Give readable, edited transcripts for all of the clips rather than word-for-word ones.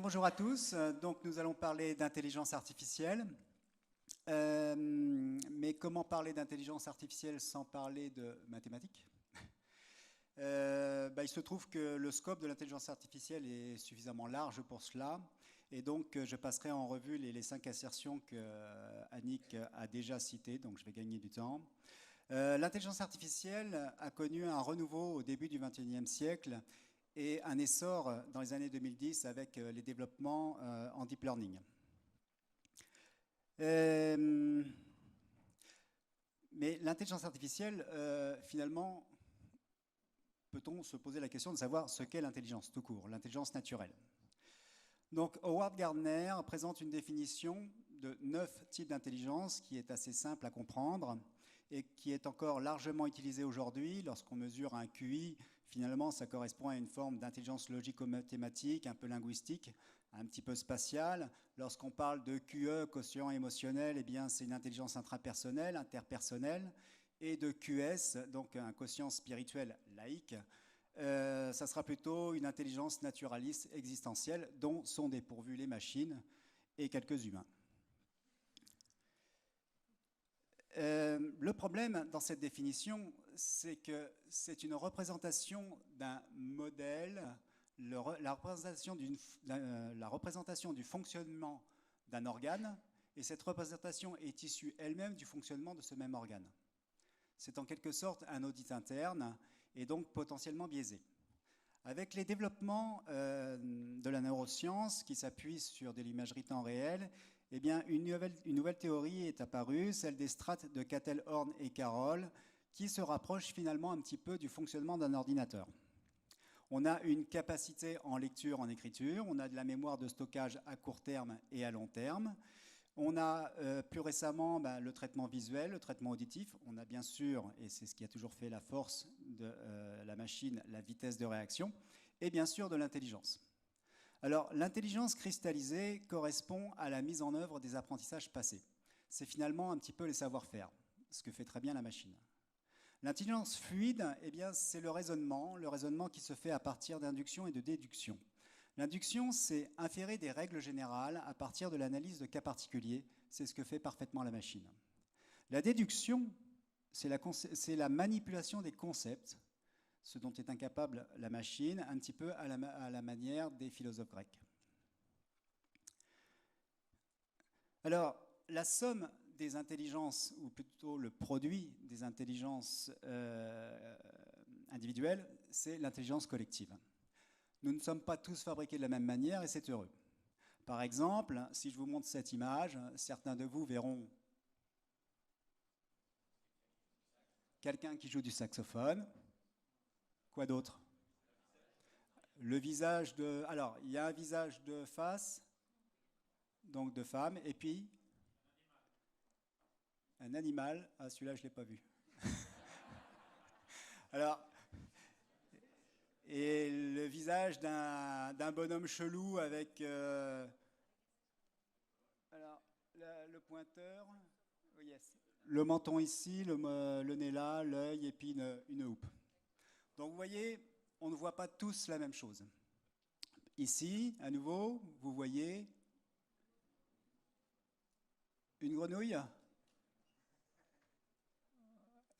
bonjour à tous. Donc, nous allons parler d'intelligence artificielle. Mais comment parler d'intelligence artificielle sans parler de mathématiques? Il se trouve que le scope de l'intelligence artificielle est suffisamment large pour cela. Et donc, je passerai en revue les 5 assertions que Annick a déjà citées, donc je vais gagner du temps. L'intelligence artificielle a connu un renouveau au début du XXIe siècle et un essor dans les années 2010 avec les développements en deep learning. Mais l'intelligence artificielle, finalement, peut-on se poser la question de savoir ce qu'est l'intelligence tout court, l'intelligence naturelle? Donc, Howard Gardner présente une définition de 9 types d'intelligence qui est assez simple à comprendre et qui est encore largement utilisée aujourd'hui lorsqu'on mesure un QI. Finalement, ça correspond à une forme d'intelligence logico-mathématique, un peu linguistique, un petit peu spatiale. Lorsqu'on parle de QE, quotient émotionnel, eh bien, c'est une intelligence intrapersonnelle, interpersonnelle, et de QS, donc un quotient spirituel laïque, ça sera plutôt une intelligence naturaliste existentielle dont sont dépourvues les machines et quelques humains. Le problème dans cette définition, c'est que c'est une représentation d'un modèle, la représentation du fonctionnement d'un organe, et cette représentation est issue elle-même du fonctionnement de ce même organe. C'est en quelque sorte un audit interne et donc potentiellement biaisé. Avec les développements de la neuroscience qui s'appuient sur de l'imagerie temps réel, eh bien, une nouvelle théorie est apparue, celle des strates de Cattell, Horn et Carroll, qui se rapproche finalement un petit peu du fonctionnement d'un ordinateur. On a une capacité en lecture, en écriture, on a de la mémoire de stockage à court terme et à long terme. On a plus récemment le traitement visuel, le traitement auditif. On a bien sûr, et c'est ce qui a toujours fait la force de la machine, la vitesse de réaction, et bien sûr de l'intelligence. Alors, l'intelligence cristallisée correspond à la mise en œuvre des apprentissages passés. C'est finalement un petit peu les savoir-faire, ce que fait très bien la machine. L'intelligence fluide, eh bien, c'est le raisonnement qui se fait à partir d'induction et de déduction. L'induction, c'est inférer des règles générales à partir de l'analyse de cas particuliers. C'est ce que fait parfaitement la machine. La déduction, c'est la manipulation des concepts, ce dont est incapable la machine, un petit peu à la manière des philosophes grecs. Alors, la somme des intelligences, ou plutôt le produit des intelligences individuelles, c'est l'intelligence collective. Nous ne sommes pas tous fabriqués de la même manière et c'est heureux. Par exemple, si je vous montre cette image, certains de vous verront quelqu'un qui joue du saxophone. Quoi d'autre? Le visage de... Alors, il y a un visage de face, donc de femme, et puis un animal. Ah, celui-là, je ne l'ai pas vu. Alors, et le visage d'un bonhomme chelou avec alors, le pointeur, oh yes. Le menton ici, le nez là, l'œil et puis une houppe. Donc vous voyez, on ne voit pas tous la même chose. Ici, à nouveau, vous voyez une grenouille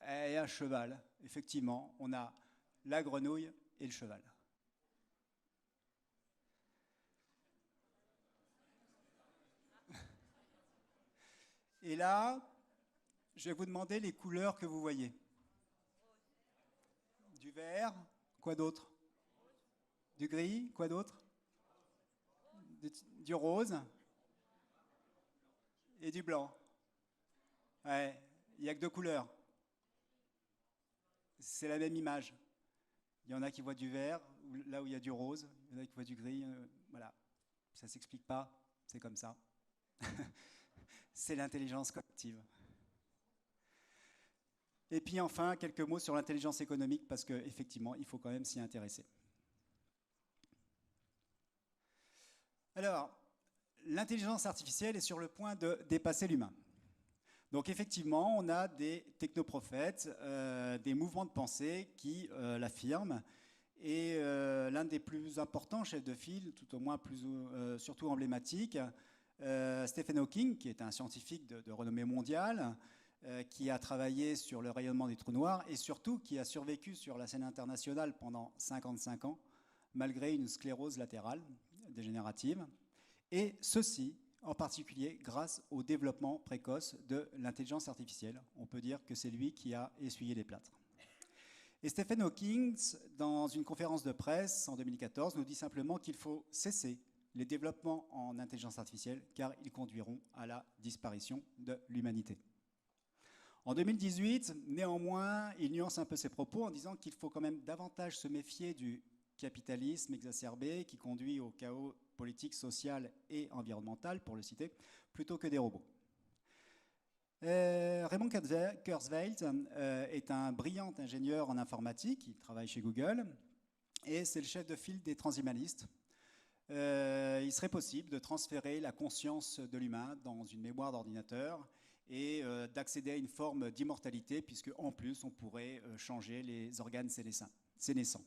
et un cheval. Effectivement, on a la grenouille et le cheval. Et là, je vais vous demander les couleurs que vous voyez. Du vert, quoi d'autre? Du gris, quoi d'autre? Du rose et du blanc. Ouais, il n'y a que 2 couleurs. C'est la même image. Il y en a qui voient du vert, là où il y a du rose, il y en a qui voient du gris. Voilà, ça ne s'explique pas, c'est comme ça. C'est l'intelligence collective. Et puis enfin, quelques mots sur l'intelligence économique, parce qu'effectivement, il faut quand même s'y intéresser. Alors, l'intelligence artificielle est sur le point de dépasser l'humain. Donc effectivement, on a des technoprophètes, des mouvements de pensée qui l'affirment. Et l'un des plus importants chefs de file, tout au moins surtout emblématique, Stephen Hawking, qui est un scientifique de renommée mondiale, qui a travaillé sur le rayonnement des trous noirs et surtout qui a survécu sur la scène internationale pendant 55 ans, malgré une sclérose latérale dégénérative. Et ceci, en particulier, grâce au développement précoce de l'intelligence artificielle. On peut dire que c'est lui qui a essuyé les plâtres. Et Stephen Hawking, dans une conférence de presse en 2014, nous dit simplement qu'il faut cesser les développements en intelligence artificielle car ils conduiront à la disparition de l'humanité. En 2018, néanmoins, il nuance un peu ses propos en disant qu'il faut quand même davantage se méfier du capitalisme exacerbé qui conduit au chaos politique, social et environnemental, pour le citer, plutôt que des robots. Raymond Kurzweil est un brillant ingénieur en informatique, il travaille chez Google, et c'est le chef de file des transhumalistes. Il serait possible de transférer la conscience de l'humain dans une mémoire d'ordinateur et d'accéder à une forme d'immortalité, puisque en plus on pourrait changer les organes sénescents.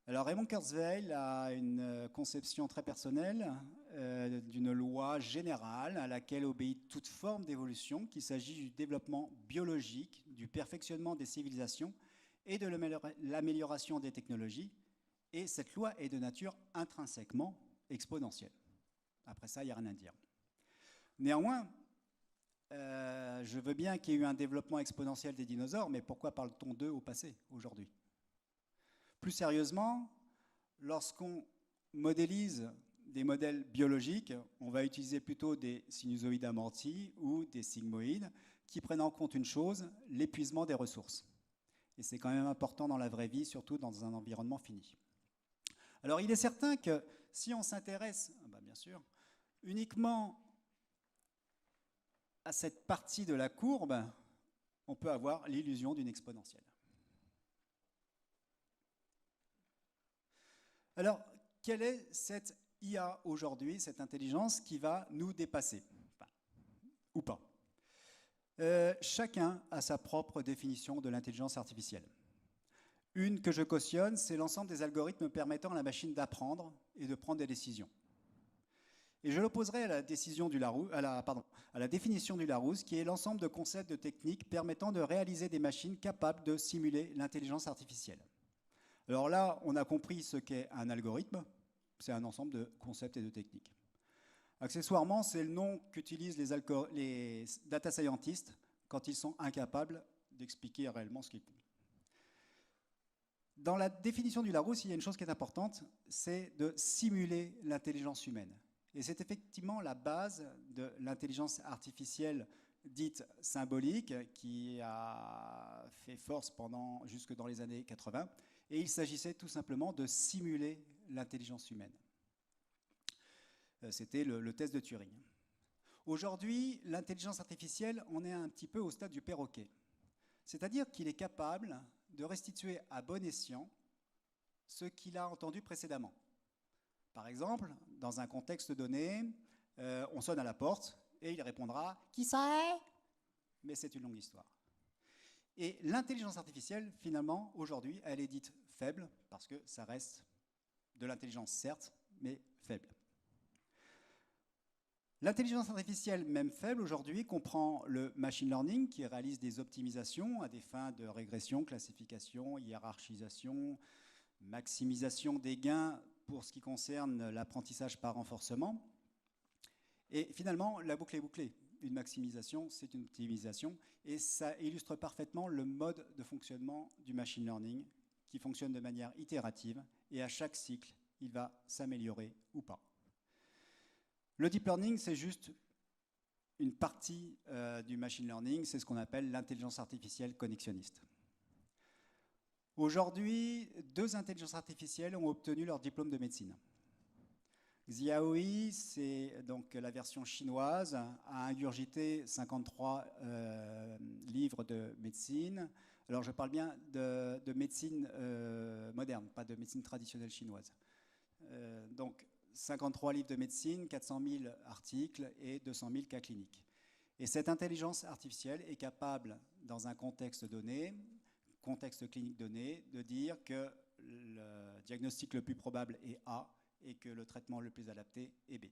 Alors Raymond Kurzweil a une conception très personnelle d'une loi générale à laquelle obéit toute forme d'évolution, qu'il s'agit du développement biologique, du perfectionnement des civilisations et de l'amélioration des technologies. Et cette loi est de nature intrinsèquement exponentielle. Après ça, il n'y a rien à dire. Néanmoins, je veux bien qu'il y ait eu un développement exponentiel des dinosaures, mais pourquoi parle-t-on d'eux au passé, aujourd'hui ? Plus sérieusement, lorsqu'on modélise des modèles biologiques, on va utiliser plutôt des sinusoïdes amortis ou des sigmoïdes qui prennent en compte une chose, l'épuisement des ressources. Et c'est quand même important dans la vraie vie, surtout dans un environnement fini. Alors il est certain que si on s'intéresse, bien sûr, uniquement à cette partie de la courbe, on peut avoir l'illusion d'une exponentielle. Alors, quelle est cette IA aujourd'hui, cette intelligence qui va nous dépasser ? Ou pas. Chacun a sa propre définition de l'intelligence artificielle. Une que je cautionne, c'est l'ensemble des algorithmes permettant à la machine d'apprendre et de prendre des décisions. Et je l'opposerai à la définition du Larousse, qui est l'ensemble de concepts de techniques permettant de réaliser des machines capables de simuler l'intelligence artificielle. Alors là, on a compris ce qu'est un algorithme, c'est un ensemble de concepts et de techniques. Accessoirement, c'est le nom qu'utilisent les data scientists quand ils sont incapables d'expliquer réellement ce qu'ils font. Dans la définition du Larousse, il y a une chose qui est importante, c'est de simuler l'intelligence humaine. Et c'est effectivement la base de l'intelligence artificielle dite symbolique qui a fait force jusque dans les années 80. Et il s'agissait tout simplement de simuler l'intelligence humaine. C'était le test de Turing. Aujourd'hui, l'intelligence artificielle, on est un petit peu au stade du perroquet. C'est-à-dire qu'il est capable de restituer à bon escient ce qu'il a entendu précédemment. Par exemple, dans un contexte donné, on sonne à la porte et il répondra « Qui c'est ?» Mais c'est une longue histoire. Et l'intelligence artificielle, finalement, aujourd'hui, elle est dite faible, parce que ça reste de l'intelligence, certes, mais faible. L'intelligence artificielle, même faible aujourd'hui, comprend le machine learning, qui réalise des optimisations à des fins de régression, classification, hiérarchisation, maximisation des gains pour ce qui concerne l'apprentissage par renforcement. Et finalement, la boucle est bouclée. Une maximisation, c'est une optimisation, et ça illustre parfaitement le mode de fonctionnement du machine learning qui fonctionne de manière itérative, et à chaque cycle, il va s'améliorer ou pas. Le deep learning, c'est juste une partie du machine learning, c'est ce qu'on appelle l'intelligence artificielle connexionniste. Aujourd'hui, 2 intelligences artificielles ont obtenu leur diplôme de médecine. Xiaoyi, c'est donc la version chinoise, a ingurgité 53 livres de médecine. Alors je parle bien de médecine moderne, pas de médecine traditionnelle chinoise. Donc 53 livres de médecine, 400 000 articles et 200 000 cas cliniques. Et cette intelligence artificielle est capable, dans un contexte donné, contexte clinique donné, de dire que le diagnostic le plus probable est A et que le traitement le plus adapté est B.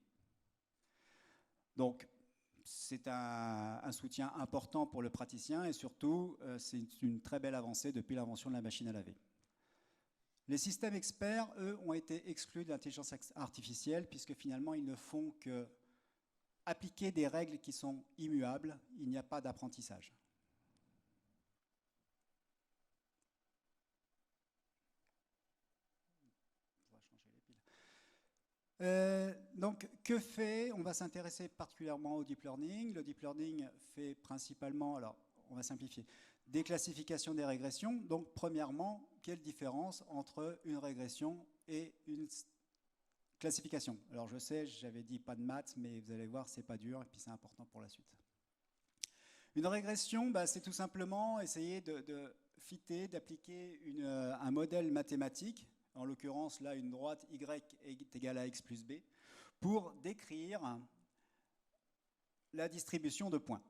Donc, c'est un soutien important pour le praticien et surtout, c'est une très belle avancée depuis l'invention de la machine à laver. Les systèmes experts, eux, ont été exclus de l'intelligence artificielle puisque finalement, ils ne font que appliquer des règles qui sont immuables. Il n'y a pas d'apprentissage. Donc, que fait? On va s'intéresser particulièrement au deep learning. Le deep learning fait principalement, alors on va simplifier, des classifications des régressions. Donc, premièrement, quelle différence entre une régression et une classification? Alors, je sais, j'avais dit pas de maths, mais vous allez voir, c'est pas dur et puis c'est important pour la suite. Une régression, bah, c'est tout simplement essayer de fitter, d'appliquer un modèle mathématique, en l'occurrence là une droite y est égale à x plus b, pour décrire la distribution de points.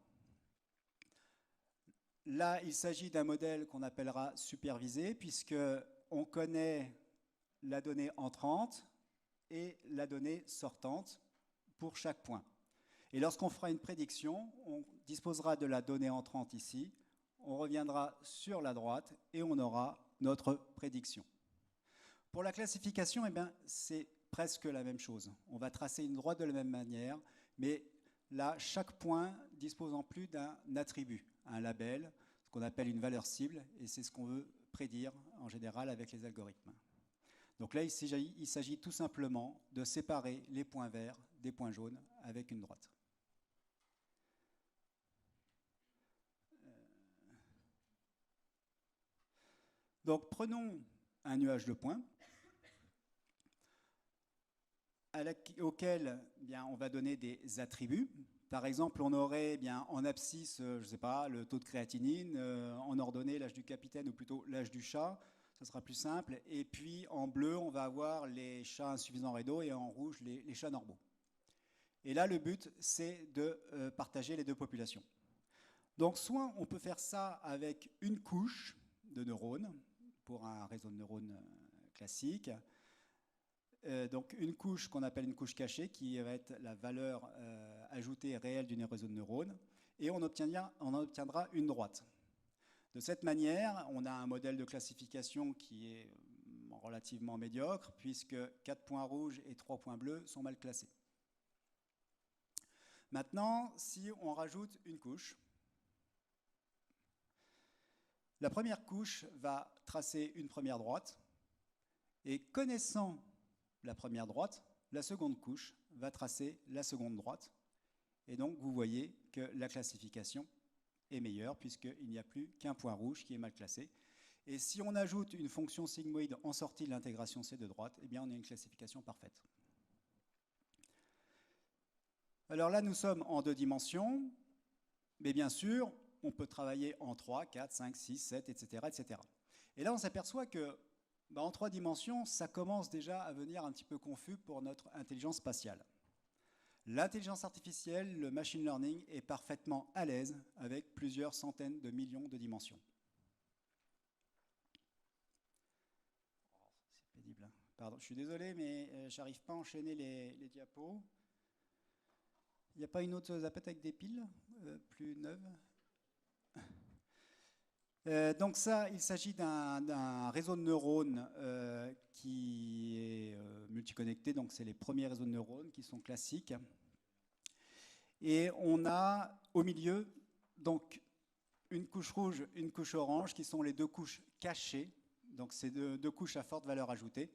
Là, il s'agit d'un modèle qu'on appellera supervisé, puisqu'on connaît la donnée entrante et la donnée sortante pour chaque point. Et lorsqu'on fera une prédiction, on disposera de la donnée entrante ici, on reviendra sur la droite et on aura notre prédiction. Pour la classification, eh bien, c'est presque la même chose. On va tracer une droite de la même manière, mais là, chaque point dispose en plus d'un attribut, un label, ce qu'on appelle une valeur cible, et c'est ce qu'on veut prédire en général avec les algorithmes. Donc là, il s'agit tout simplement de séparer les points verts des points jaunes avec une droite. Donc prenons un nuage de points auquel bien, on va donner des attributs. Par exemple, on aurait bien, en abscisse, je ne sais pas, le taux de créatinine, en ordonnée l'âge du capitaine ou plutôt l'âge du chat, ça sera plus simple. Et puis en bleu, on va avoir les chats insuffisants rénaux et en rouge, les chats normaux. Et là, le but, c'est de partager les deux populations. Donc soit on peut faire ça avec une couche de neurones, pour un réseau de neurones classique. Donc une couche qu'on appelle une couche cachée, qui va être la valeur ajoutée réelle du réseau de neurones, et on obtiendra une droite. De cette manière, on a un modèle de classification qui est relativement médiocre, puisque 4 points rouges et 3 points bleus sont mal classés. Maintenant, si on rajoute une couche, la première couche va tracer une première droite, et connaissant la première droite, la seconde couche va tracer la seconde droite. Et donc, vous voyez que la classification est meilleure, puisqu'il n'y a plus qu'un point rouge qui est mal classé. Et si on ajoute une fonction sigmoïde en sortie de l'intégration C de droite, eh bien, on a une classification parfaite. Alors là, nous sommes en 2 dimensions, mais bien sûr, on peut travailler en 3, 4, 5, 6, 7, etc. etc. Et là, on s'aperçoit que en 3 dimensions, ça commence déjà à venir un petit peu confus pour notre intelligence spatiale. L'intelligence artificielle, le machine learning, est parfaitement à l'aise avec plusieurs centaines de millions de dimensions. C'est pénible. Pardon, je suis désolé, mais je n'arrive pas à enchaîner les diapos. Il n'y a pas une autre zapette avec des piles plus neuve? Donc ça, il s'agit d'un réseau de neurones qui est multiconnecté, donc c'est les premiers réseaux de neurones qui sont classiques. Et on a au milieu donc une couche rouge, une couche orange, qui sont les 2 couches cachées, donc c'est 2 couches à forte valeur ajoutée.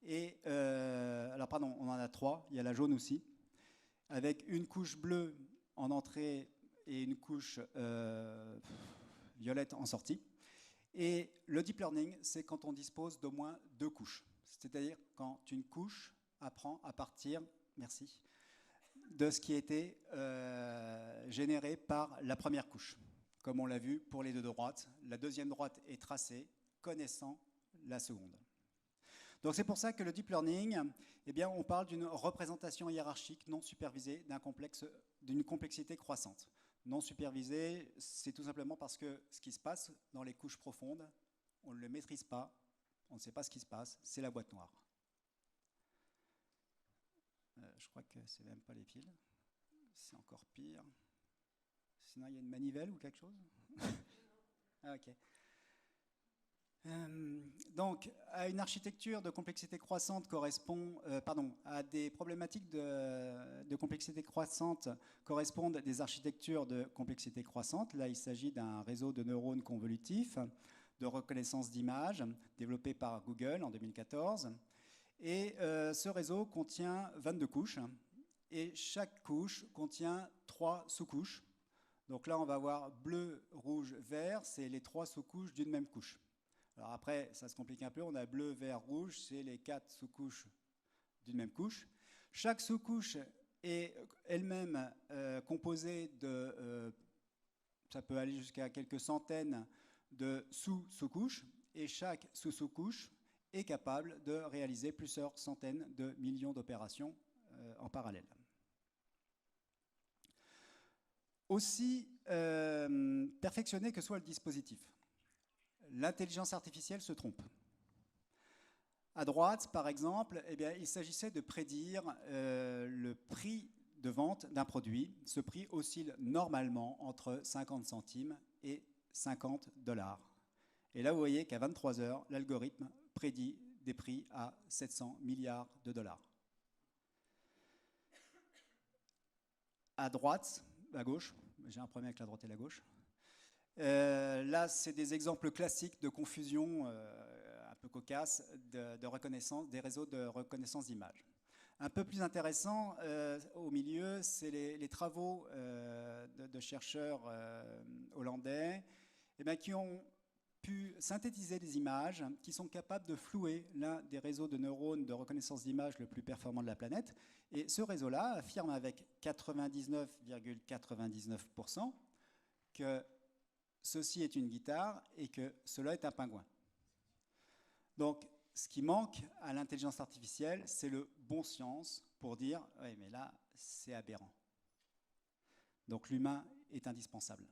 Et alors pardon, on en a 3, il y a la jaune aussi, avec une couche bleue en entrée et une couche violette en sortie. Et le deep learning, c'est quand on dispose d'au moins 2 couches. C'est-à-dire quand une couche apprend à partir, merci, de ce qui a été généré par la première couche. Comme on l'a vu pour les 2 droites, la deuxième droite est tracée connaissant la seconde. Donc c'est pour ça que le deep learning, eh bien, on parle d'une représentation hiérarchique non supervisée d'une complexité croissante. Non supervisée, c'est tout simplement parce que ce qui se passe dans les couches profondes, on ne le maîtrise pas, On ne sait pas ce qui se passe, c'est la boîte noire. Je crois que c'est même pas les piles. C'est encore pire. Sinon, il y a une manivelle ou quelque chose? Ah, ok. Donc, à une architecture de complexité croissante correspond, à des problématiques de complexité croissante correspondent des architectures de complexité croissante. Là, il s'agit d'un réseau de neurones convolutifs de reconnaissance d'images développé par Google en 2014. Et ce réseau contient 22 couches. Et chaque couche contient 3 sous-couches. Donc là, on va voir bleu, rouge, vert, c'est les 3 sous-couches d'une même couche. Alors après, ça se complique un peu, on a bleu, vert, rouge, c'est les 4 sous-couches d'une même couche. Chaque sous-couche est elle-même composée de, ça peut aller jusqu'à quelques centaines de sous-sous-couches, et chaque sous-sous-couche est capable de réaliser plusieurs centaines de millions d'opérations en parallèle. Aussi perfectionné que soit le dispositif, l'intelligence artificielle se trompe. À droite, par exemple, eh bien, il s'agissait de prédire le prix de vente d'un produit. Ce prix oscille normalement entre 50 centimes et 50 $. Et là, vous voyez qu'à 23 heures, l'algorithme prédit des prix à 700 milliards de dollars. À droite, à gauche, j'ai un problème avec la droite et la gauche. Là, c'est des exemples classiques de confusion un peu cocasse de reconnaissance, des réseaux de reconnaissance d'images. Un peu plus intéressant au milieu, c'est les travaux de chercheurs hollandais qui ont pu synthétiser des images qui sont capables de flouer l'un des réseaux de neurones de reconnaissance d'images le plus performant de la planète. Et ce réseau-là affirme avec 99,99% que ceci est une guitare et que cela est un pingouin. Donc, ce qui manque à l'intelligence artificielle, c'est le bon sens pour dire « oui, mais là, c'est aberrant ». Donc, l'humain est indispensable.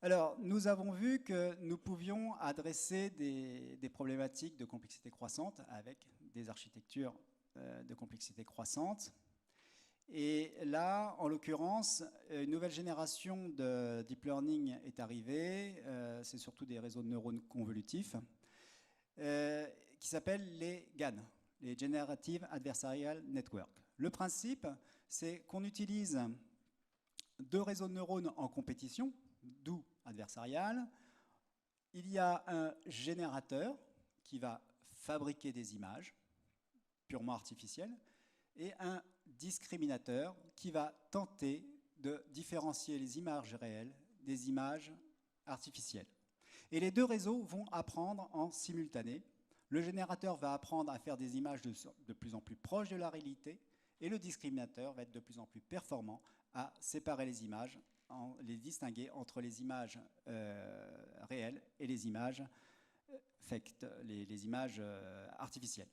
Alors, nous avons vu que nous pouvions adresser des problématiques de complexité croissante avec des architectures de complexité croissante. Et là, en l'occurrence, une nouvelle génération de deep learning est arrivée. C'est surtout des réseaux de neurones convolutifs qui s'appellent les GAN, les Generative Adversarial Network. Le principe, c'est qu'on utilise 2 réseaux de neurones en compétition, d'où adversarial. Il y a un générateur qui va fabriquer des images purement artificielles et un discriminateur qui va tenter de différencier les images réelles des images artificielles. Et les 2 réseaux vont apprendre en simultané. Le générateur va apprendre à faire des images de plus en plus proches de la réalité et le discriminateur va être de plus en plus performant à séparer les images, les distinguer entre les images réelles et les images les images artificielles.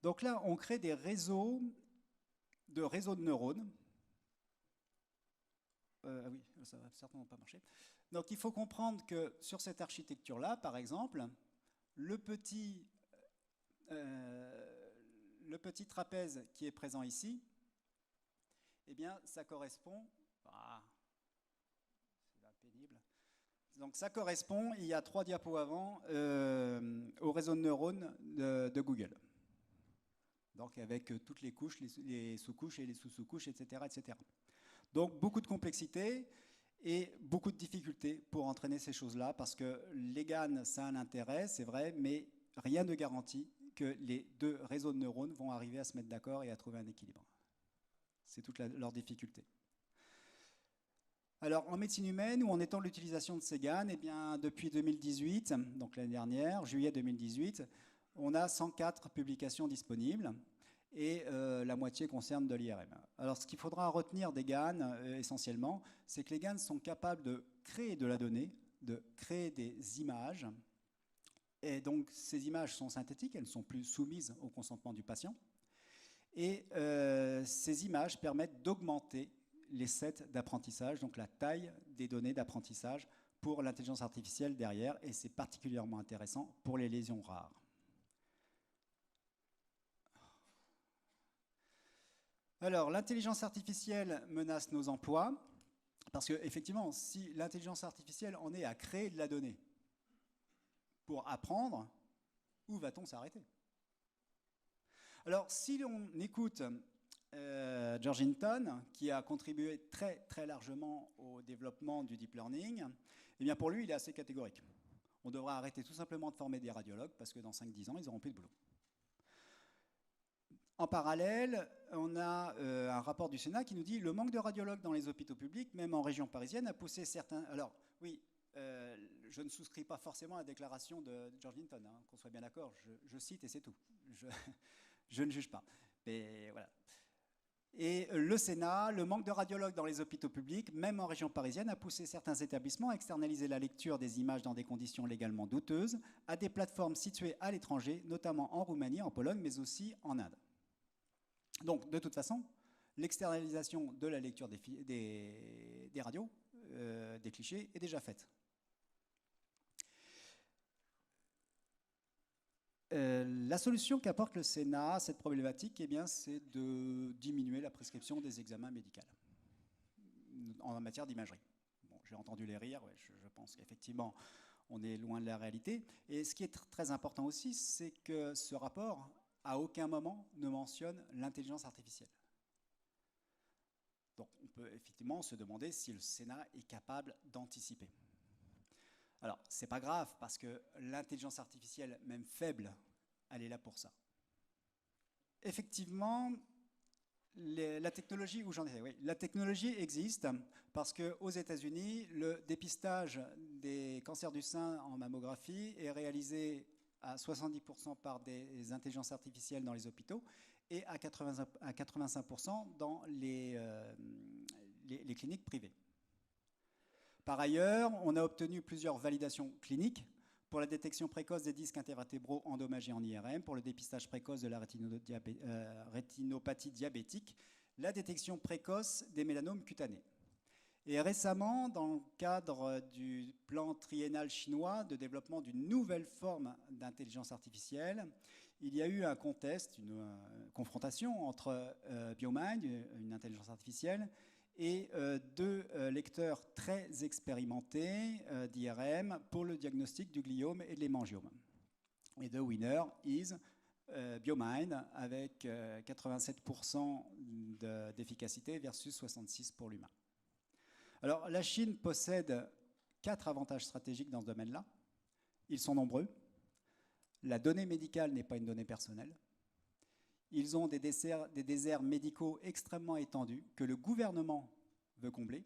Donc là, on crée des réseaux de neurones. Oui, ça va certainement pas marcher. Donc il faut comprendre que sur cette architecture-là, par exemple, le petit trapèze qui est présent ici, eh bien, ça correspond... c'est pénible. Donc ça correspond, il y a 3 diapos avant, au réseau de neurones de Google. Donc avec toutes les couches, les sous-couches et les sous-sous-couches, etc., etc. Donc beaucoup de complexité et beaucoup de difficultés pour entraîner ces choses-là, parce que les GAN, ça a un intérêt, c'est vrai, mais rien ne garantit que les 2 réseaux de neurones vont arriver à se mettre d'accord et à trouver un équilibre. C'est toute leur difficulté. Alors, en médecine humaine, où en étant l'utilisation de ces GAN, eh bien, depuis 2018, donc l'année dernière, juillet 2018, on a 104 publications disponibles et la moitié concerne de l'IRM. Alors, ce qu'il faudra retenir des GAN, essentiellement, c'est que les GAN sont capables de créer de la donnée, de créer des images. Et donc, ces images sont synthétiques, elles ne sont plus soumises au consentement du patient. Et ces images permettent d'augmenter les sets d'apprentissage, donc la taille des données d'apprentissage pour l'intelligence artificielle derrière, et c'est particulièrement intéressant pour les lésions rares. Alors, l'intelligence artificielle menace nos emplois, parce qu'effectivement, si l'intelligence artificielle en est à créer de la donnée pour apprendre, où va-t-on s'arrêter? Alors, si l'on écoute George Hinton, qui a contribué très largement au développement du deep learning, eh bien pour lui, il est assez catégorique. On devrait arrêter tout simplement de former des radiologues parce que dans 5-10 ans, ils n'auront plus de boulot. En parallèle, on a un rapport du Sénat qui nous dit « Le manque de radiologues dans les hôpitaux publics, même en région parisienne, a poussé certains... » Alors, oui, je ne souscris pas forcément à la déclaration de George Hinton, hein, qu'on soit bien d'accord, je cite et c'est tout. Je ne juge pas. Mais voilà. Et le Sénat, le manque de radiologues dans les hôpitaux publics, même en région parisienne, a poussé certains établissements à externaliser la lecture des images dans des conditions légalement douteuses à des plateformes situées à l'étranger, notamment en Roumanie, en Pologne, mais aussi en Inde. Donc, de toute façon, l'externalisation de la lecture des radios, des clichés, est déjà faite. La solution qu'apporte le Sénat à cette problématique, eh bien, c'est de diminuer la prescription des examens médicaux en matière d'imagerie. Bon, j'ai entendu les rires, ouais, je pense qu'effectivement, on est loin de la réalité. Et ce qui est très important aussi, c'est que ce rapport, à aucun moment, ne mentionne l'intelligence artificielle. Donc, on peut effectivement se demander si le Sénat est capable d'anticiper. Alors, c'est pas grave, parce que l'intelligence artificielle, même faible, elle est là pour ça. Effectivement, la technologie, où j'en ai, oui, la technologie existe, parce qu'aux États-Unis, le dépistage des cancers du sein en mammographie est réalisé à 70% par des intelligences artificielles dans les hôpitaux et à 85% dans les cliniques privées. Par ailleurs, on a obtenu plusieurs validations cliniques pour la détection précoce des disques intervertébraux endommagés en IRM, pour le dépistage précoce de la rétinopathie diabétique, la détection précoce des mélanomes cutanés. Et récemment, dans le cadre du plan triennal chinois de développement d'une nouvelle forme d'intelligence artificielle, il y a eu un contest, une confrontation entre BioMind, une intelligence artificielle, et deux lecteurs très expérimentés d'IRM pour le diagnostic du gliome et de l'hémangiome. Et the winner is BioMind avec 87% d'efficacité versus 66% pour l'humain. Alors la Chine possède 4 avantages stratégiques dans ce domaine-là. Ils sont nombreux. La donnée médicale n'est pas une donnée personnelle. Ils ont des déserts médicaux extrêmement étendus que le gouvernement veut combler.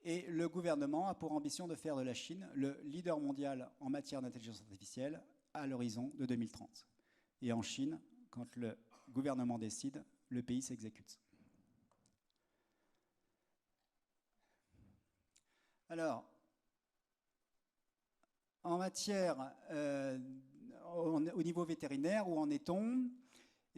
Et le gouvernement a pour ambition de faire de la Chine le leader mondial en matière d'intelligence artificielle à l'horizon de 2030. Et en Chine, quand le gouvernement décide, le pays s'exécute. Alors, en matière, au niveau vétérinaire, où en est-on ?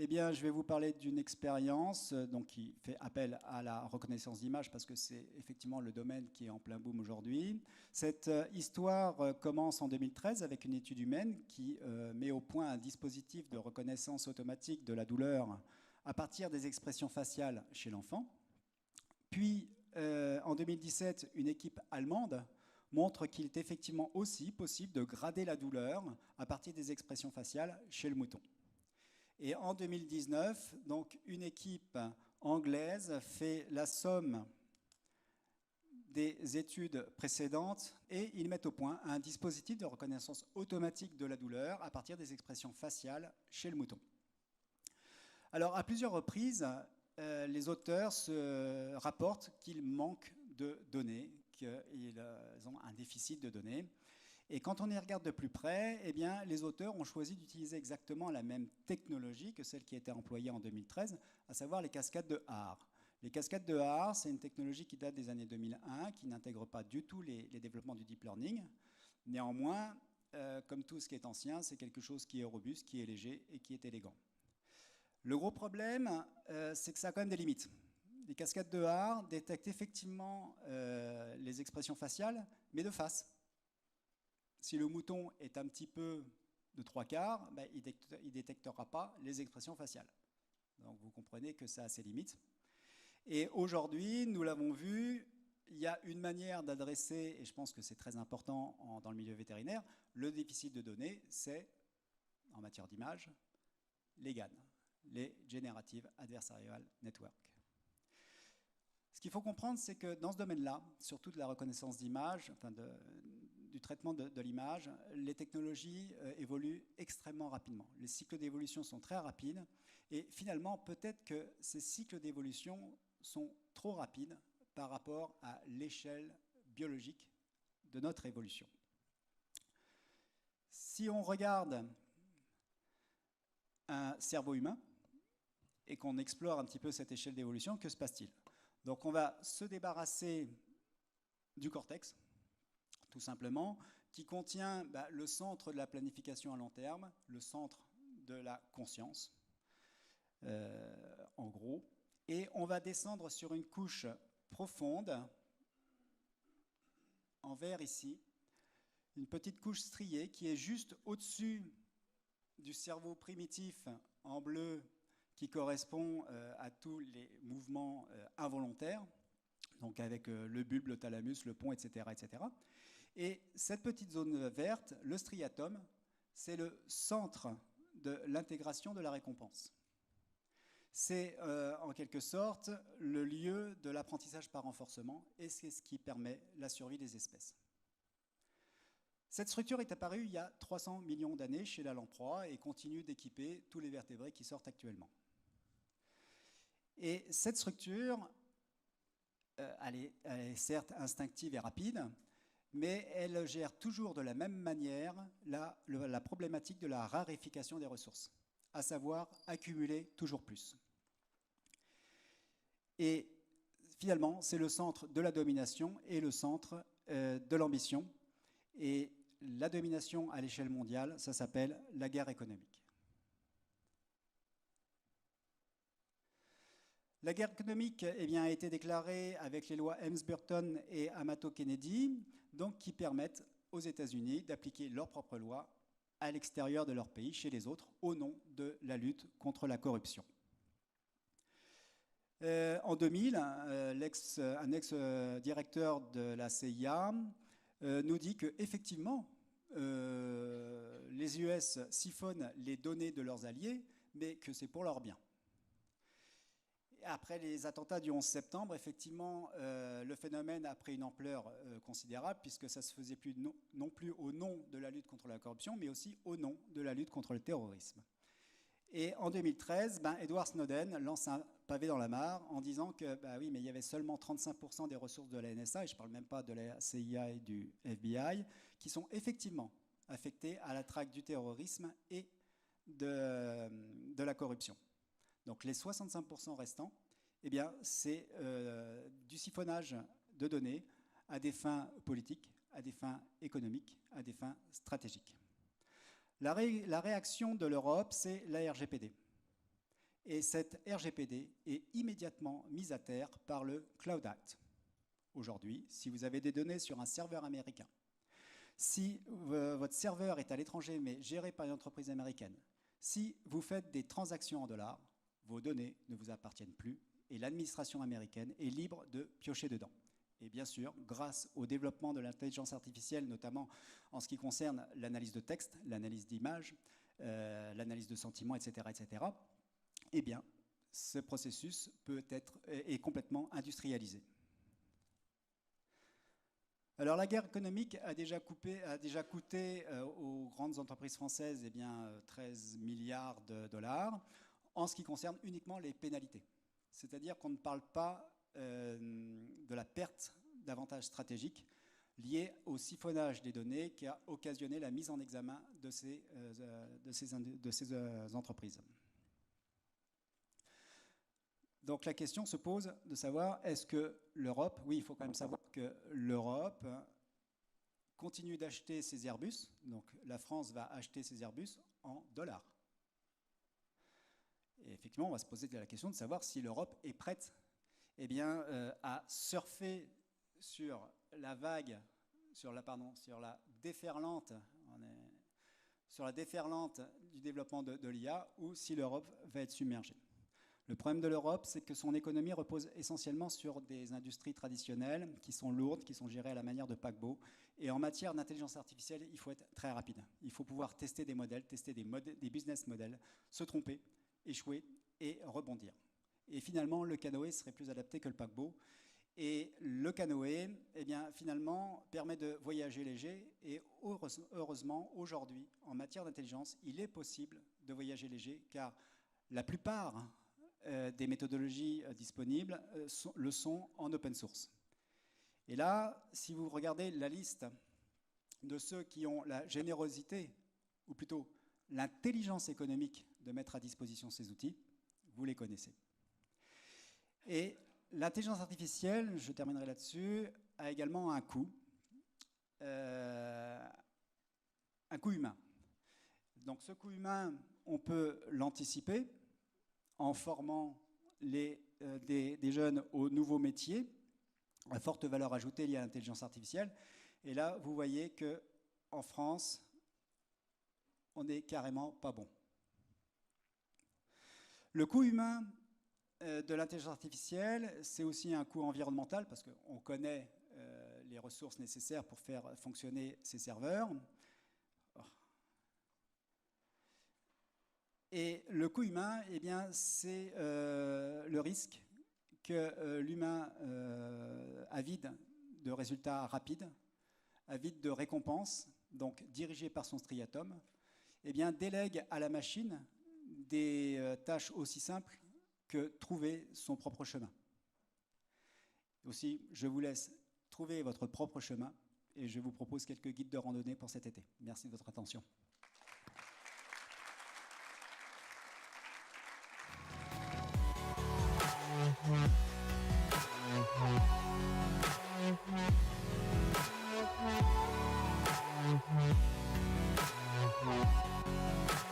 Eh bien, je vais vous parler d'une expérience qui fait appel à la reconnaissance d'images parce que c'est effectivement le domaine qui est en plein boom aujourd'hui. Cette histoire commence en 2013 avec une étude humaine qui met au point un dispositif de reconnaissance automatique de la douleur à partir des expressions faciales chez l'enfant. Puis, en 2017, une équipe allemande montre qu'il est effectivement aussi possible de grader la douleur à partir des expressions faciales chez le mouton. Et en 2019, donc, une équipe anglaise fait la somme des études précédentes et ils mettent au point un dispositif de reconnaissance automatique de la douleur à partir des expressions faciales chez le mouton. Alors, à plusieurs reprises, les auteurs se rapportent qu'il manque de données, qu'ils ont un déficit de données. Et quand on y regarde de plus près, eh bien, les auteurs ont choisi d'utiliser exactement la même technologie que celle qui a été employée en 2013, à savoir les cascades de Haar. Les cascades de Haar, c'est une technologie qui date des années 2001, qui n'intègre pas du tout les développements du deep learning. Néanmoins, comme tout ce qui est ancien, c'est quelque chose qui est robuste, qui est léger et qui est élégant. Le gros problème, c'est que ça a quand même des limites. Les cascades de Haar détectent effectivement les expressions faciales, mais de face. Si le mouton est un petit peu de 3/4, ben, il ne détectera pas les expressions faciales. Donc vous comprenez que ça a ses limites. Et aujourd'hui, nous l'avons vu, il y a une manière d'adresser, et je pense que c'est très important dans le milieu vétérinaire, le déficit de données, c'est, en matière d'image, les GAN, les Generative Adversarial Network. Ce qu'il faut comprendre, c'est que dans ce domaine-là, surtout de la reconnaissance d'image, enfin du traitement de l'image, les technologies évoluent extrêmement rapidement. Les cycles d'évolution sont très rapides, et finalement, peut-être que ces cycles d'évolution sont trop rapides par rapport à l'échelle biologique de notre évolution. Si on regarde un cerveau humain et qu'on explore un petit peu cette échelle d'évolution, que se passe-t-il? Donc on va se débarrasser du cortex, tout simplement, qui contient le centre de la planification à long terme, le centre de la conscience, en gros. Et on va descendre sur une couche profonde, en vert ici, une petite couche striée qui est juste au-dessus du cerveau primitif en bleu qui correspond à tous les mouvements involontaires, donc avec le bulbe, le thalamus, le pons, etc., etc. Et cette petite zone verte, le striatum, c'est le centre de l'intégration de la récompense. C'est en quelque sorte le lieu de l'apprentissage par renforcement et c'est ce qui permet la survie des espèces. Cette structure est apparue il y a 300 millions d'années chez la lamproie et continue d'équiper tous les vertébrés qui sortent actuellement. Et cette structure, elle est certes instinctive et rapide, mais elle gère toujours de la même manière la problématique de la raréfication des ressources, à savoir accumuler toujours plus. Et finalement, c'est le centre de la domination et le centre de l'ambition. Et la domination à l'échelle mondiale, ça s'appelle la guerre économique. La guerre économique a été déclarée avec les lois Helms-Burton et Amato-Kennedy, donc qui permettent aux États-Unis d'appliquer leurs propres lois à l'extérieur de leur pays, chez les autres, au nom de la lutte contre la corruption. En 2000, un ex-directeur de la CIA nous dit qu'effectivement, les US siphonnent les données de leurs alliés, mais que c'est pour leur bien. Après les attentats du 11 septembre, effectivement, le phénomène a pris une ampleur considérable, puisque ça ne se faisait plus non plus au nom de la lutte contre la corruption, mais aussi au nom de la lutte contre le terrorisme. Et en 2013, Edward Snowden lance un pavé dans la mare en disant que, oui, mais il y avait seulement 35% des ressources de la NSA, et je ne parle même pas de la CIA et du FBI, qui sont effectivement affectées à la traque du terrorisme et de la corruption. Donc les 65% restants, c'est du siphonnage de données à des fins politiques, à des fins économiques, à des fins stratégiques. La réaction de l'Europe, c'est la RGPD. Et cette RGPD est immédiatement mise à terre par le Cloud Act. Aujourd'hui, si vous avez des données sur un serveur américain, si votre serveur est à l'étranger mais géré par une entreprise américaine, si vous faites des transactions en dollars, vos données ne vous appartiennent plus et l'administration américaine est libre de piocher dedans. Et bien sûr, grâce au développement de l'intelligence artificielle, notamment en ce qui concerne l'analyse de texte, l'analyse d'images, l'analyse de sentiments, etc., ce processus est complètement industrialisé. Alors la guerre économique a déjà coûté aux grandes entreprises françaises 13 milliards de dollars en ce qui concerne uniquement les pénalités. C'est-à-dire qu'on ne parle pas de la perte d'avantages stratégiques liés au siphonnage des données qui a occasionné la mise en examen de ces entreprises. Donc la question se pose de savoir, est-ce que l'Europe, oui, il faut quand même savoir que l'Europe continue d'acheter ses Airbus, donc la France va acheter ses Airbus en dollars. Et effectivement, on va se poser la question de savoir si l'Europe est prête. eh bien, a surfé sur la vague, sur la déferlante, sur la déferlante du développement de l'IA, ou si l'Europe va être submergée. Le problème de l'Europe, c'est que son économie repose essentiellement sur des industries traditionnelles qui sont lourdes, qui sont gérées à la manière de paquebots. Et en matière d'intelligence artificielle, il faut être très rapide. Il faut pouvoir tester des modèles, tester des business models, se tromper, échouer et rebondir. Et finalement, le canoë serait plus adapté que le paquebot. Et le canoë, eh bien, finalement, permet de voyager léger. Et heureusement, aujourd'hui, en matière d'intelligence, il est possible de voyager léger, car la plupart des méthodologies disponibles le sont en open source. Et là, si vous regardez la liste de ceux qui ont la générosité, ou plutôt l'intelligence économique de mettre à disposition ces outils, vous les connaissez. Et l'intelligence artificielle, je terminerai là-dessus, a également un coût humain. Donc ce coût humain, on peut l'anticiper en formant des jeunes aux nouveaux métiers à forte valeur ajoutée liée à l'intelligence artificielle. Et là, vous voyez qu'en France, on n'est carrément pas bon. Le coût humain de l'intelligence artificielle, c'est aussi un coût environnemental, parce qu'on connaît les ressources nécessaires pour faire fonctionner ces serveurs. Et le coût humain, eh bien, c'est le risque que l'humain, avide de résultats rapides, avide de récompenses, donc dirigé par son striatum, eh bien, délègue à la machine des tâches aussi simples que trouver son propre chemin. Aussi, je vous laisse trouver votre propre chemin et je vous propose quelques guides de randonnée pour cet été. Merci de votre attention.